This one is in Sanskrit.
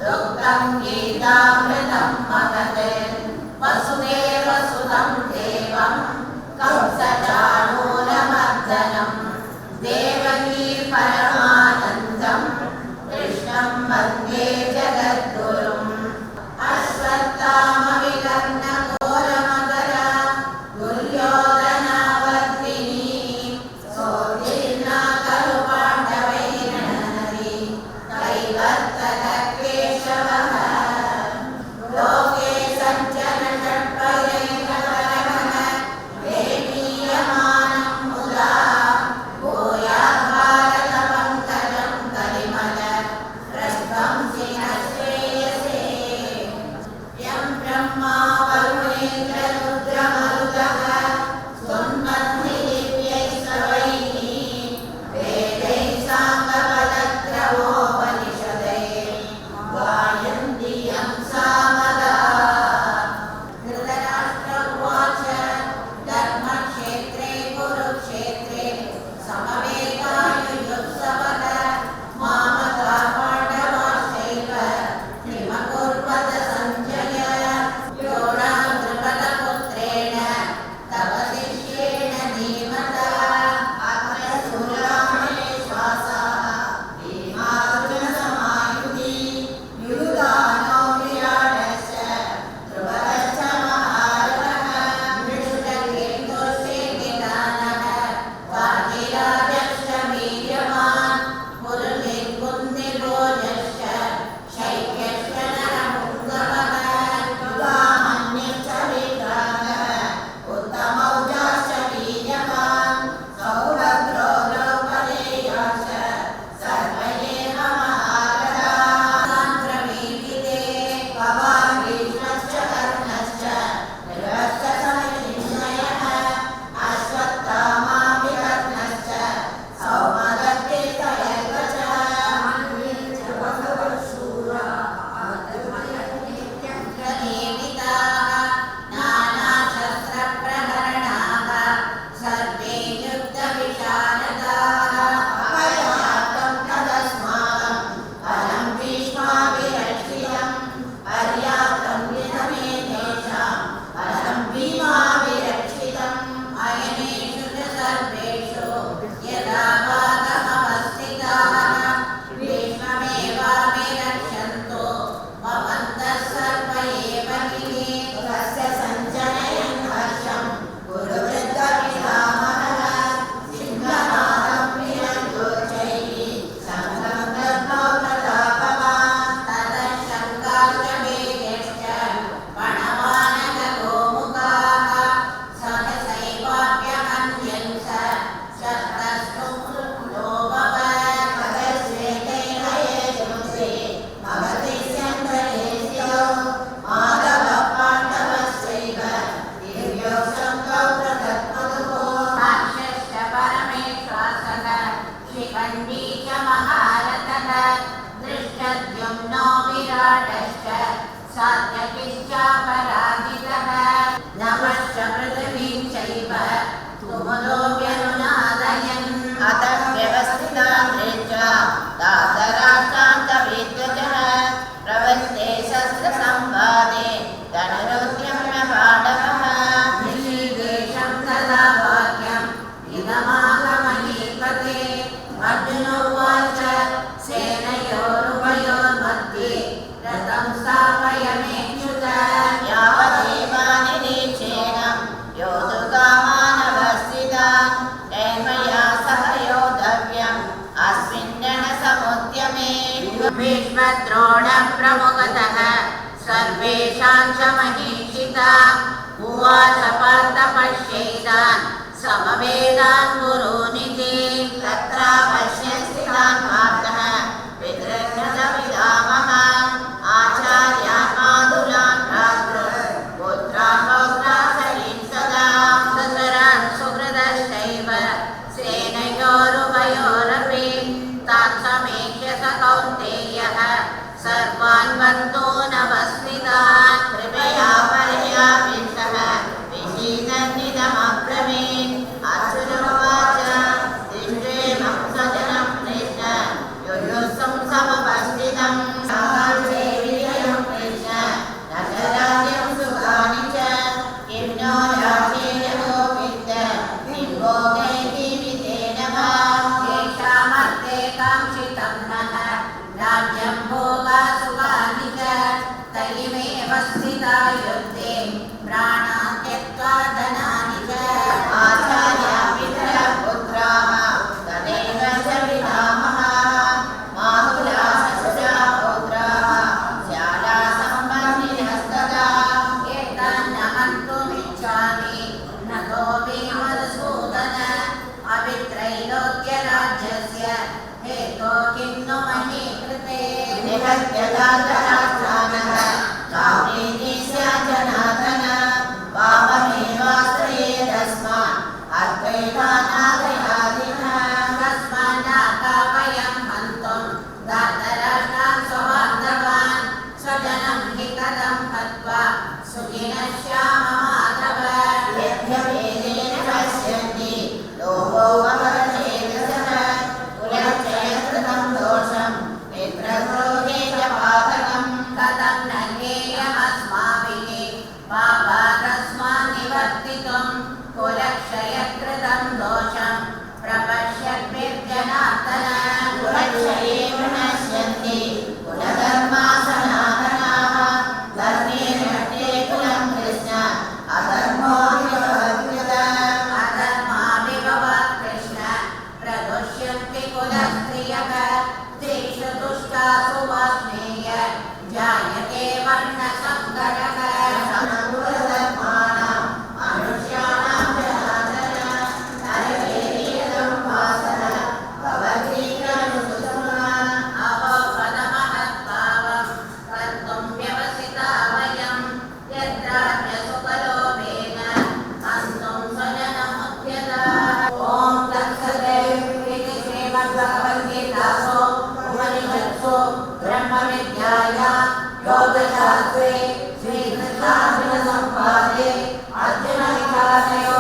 दुग्धं गीतामृतं महते वसुदेवसुतं देवं कंसचाणूरमर्दनं देवकी परमानन्दं कृष्णं वन्दे जगद्गुरुम् अश्वत्थामविकर्णघोरमकरा दुर्योधनावर्तिनी सोत्तीर्णा खलु पाण्डवैर्नरी कैवर्तक केशवः लोके सञ्चन षट्पदैर्नवरः प्रेमीयमानं मुदा भूयात् भारतपङ्कजं कलिमल प्रध्वंसि न श्रेयसे यं ब्रह्मा वरुणेन्द्ररुद्रमरुतः स्तुन्वन्ति दिव्यैः वेदैः साङ्गपदक्रमोपनिषदैः गायन्ति यं सामगाः। धृतराष्ट्र उवाच धर्मक्षेत्रे कुरुक्षेत्रे समवेतायुयुत्सवः मामका पाण्डवाश्चैव किमकुर्वत सञ्जय योणां नृपतपुत्रेण तव शिष्येण धीमता आत्मसुरामेश्वासाः भीमार्जुनसमायुधि युयुधानो विराटश्च ध्रुवश्च महारथः मृषुककेतुश्चेकितानः वाजिराजश्च वीर्यवान् पुरुषिर्कुन्दिभोजश्च शैक्यश्च नरपुङ्गवः युधामन्यश्च विक्रान्तः उत्तमौजाश्च वीर्यवान् सौभद्रो द्रौपदेयाश्च सर्व एव महारथाः प्रवीदिते भवान् भीष्मश्च कर्णश्च नृपश्च समितिन्मयः अश्वत्थामा विकर्णश्च सौमदत्तिस्तयैव च नियमिताः नानाशस्त्रप्रहरणाः सर्वे युद्धविशारदाः अपर्याप्तं तदस्माकं फलं भीष्माभिरक्षितं पर्याप्तं विधमे तेषां फलं भीमाभिरक्षितम् अयनेषु च सर्वेषु यदा भागमवस्थिताः भीष्ममेवाभिरक्षन्तो भवन्तः सर्व एव हि तस्य सञ्जनयन् हर्षं गुरुवृद्धपितामहः सिंहनादं विरञ्जोच्चैः सङ्गं दद्मो प्रतापवान् ततः शङ्काश्च वेगश्च पणवानकगोमुखाः सहसैवाभ्यहन्यन्स शस्तस्तुलोभवत् पदश्वेतेन ये शुंसे भवति स्यन्दनेस्यो माधवः पाण्डवश्चैव दिव्यौ शङ्कौ प्रदत्मतुः हर्षश्च परमेश्वासः शिखण्डी च महारथः दृष्टद्युम्नो विराटश्च सात्यकिश्चापराजितः नभश्च पृथिवीं चैव तुमुलो व्यनुनादयन् अतः व्यवस्थितान् च दातराष्ट्रान्तविद्वजः प्रवृत्ते शस्त्रसंवादे धनुरुद्यम्य पाण्डवः निशीदेशं तदा वाक्यम् इदमागमहीपते अर्जुन उवाच सेनयोरुभयोर्मध्ये रथं स्थापयमेच्युत यावदेवानिरीक्षेणं योद्धुकामानवस्थितान् तैर्मया सह योद्धव्यम् अस्मिन् रणसमुद्यमे भीष्मद्रोणप्रमुखतः सर्वेषां च महीक्षिताः उवाच पार्थ पश्यैतान् समवेदान् गुरूनिति तत्रा पश्य स्थितान् पार्थः पितृघ्नसपितामहान् आचार्यान् मातुलान् भ्रातॄन् पुत्रान् पौत्रासरीन् सदा ससरान् सुहृदश्चैव सेनयोरुभयोरपि तान् समीक्ष्य स कौन्तेयः सर्वान् बन्धूनवस्थितान् कृपया पर्याविष्टः विषीदन्निदमब्रवीन् अर्जुन उवाच दृष्ट्वेमं स्वजनं कृष्ण युयुत्सं समवस्थितं व्यवस्थिता युद्धे प्राणान् त्यक्त्वा धनानि च आचार्या पितरः पुत्राः तदेव च पितामहः मातुला ससुरा पौत्राः श्याला सम्बन्धिनस्तदा एतन्नहन्तुमिच्छामि न तोऽपि मधुसूदन अवित्रैलोक्यराज्यस्य हेतो किं नु मही कृते निहत्यदातराष्ट्रानः कामेनीस्य जनार्दन पापमेवाश्रयेदस्मान् अद्वैतानादयादिनः तस्मान्नाकावयं हन्तुं दातराष्ट्रान् स्वबान्धवान् स्वजनं हि कथं हत्वा सुखिनः श्याममाधव यद्यवेदेन पश्यन्ति लोभो वहतेजसः कुलक्षयकृतं दोषं मित्रद्रोहे च पातकं कथं न ज्ञेयमस्माभिः पापादस्मान् निवर्तितुं कुलक्षयकृतं दोषं प्रपश्यद्भिर्जनार्दन कुलक्षये विनश्यन्ति कुलधर्माः सनातनाः धर्मे नष्टे कुलं कृष्ण अधर्माभिभवात् कृष्ण प्रदुष्यन्ति कुलस्त्रियः स्त्रीषु दुष्टासु वार्ष्णेय जायते वर्णसङ्करः कुलधर्माणां मनुष्याणां जनार्दन नरवेदं वासन भवतीकनुसुषुमान् अवपदमहत्भावं कर्तुं व्यवसिता वयं यत्राज्ञसुखलोभेन हन्तुं स्वजनमुद्यताः ॐ तत्सदिति श्रीमद्भगवद्गीतासु उपनिषत्सु ब्रह्मविद्यायां योगशास्त्रे श्रीकृष्णार्जुनसंवादे अर्जुनविचारयोगो